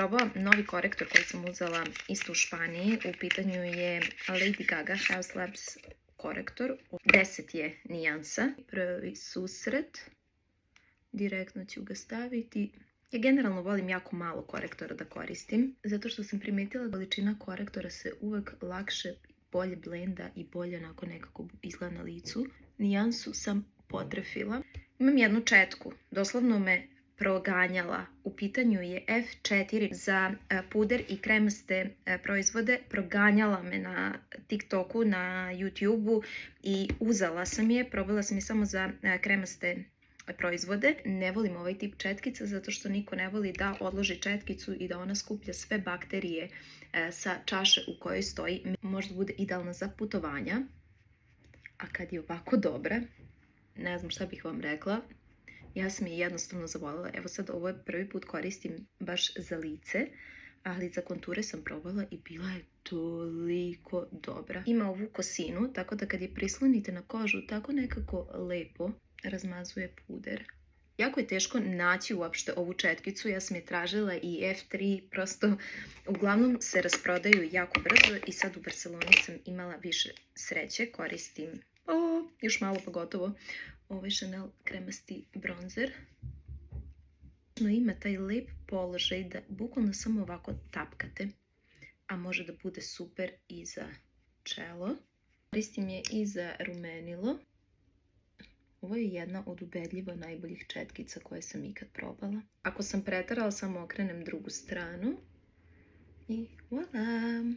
Ovo novi korektor koji sam uzela isto u Španiji, u pitanju je Lady Gaga Haus Labs korektor. 10 je nijansa. Prvi susret. Direktno ću ga staviti. Ja generalno volim jako malo korektora da koristim, zato što sam primetila da količina korektora se uvek lakše, bolje blenda i bolje onako nekako izgleda na licu. Nijansu sam potrefila. Imam jednu četku, doslovno me proganjala. U pitanju je F4 za puder i kremaste proizvode. Proganjala me na TikToku, na YouTubeu i uzela sam je. Probala sam je samo za kremaste proizvode. Ne volim ovaj tip četkica zato što niko ne voli da odloži četkicu i da ona skuplja sve bakterije sa čaše u kojoj stoji. Možda bude idealna za putovanja. A kad je ovako dobra, ne znam šta bih vam rekla. Ja sam je jednostavno zavoljela. Evo sad ovo je prvi put koristim baš za lice, ali za konture sam probala i bila je toliko dobra. Ima ovu kosinu, tako da kad je prislonite na kožu, tako nekako lepo razmazuje puder. Jako je teško naći uopšte ovu četkicu, ja sam je tražila i F3, prosto uglavnom se rasprodaju jako brzo i sad u Barceloni sam imala više sreće, koristim još malo pa gotovo ovaj Chanel kremasti bronzer. Ima taj lep položaj da bukvalno samo ovako tapkate, a može da bude super i za čelo. Koristim je i za rumenilo. Ovo je jedna od ubedljivo najboljih četkica koje sam ikad probala. Ako sam preterala, samo okrenem drugu stranu i voilà!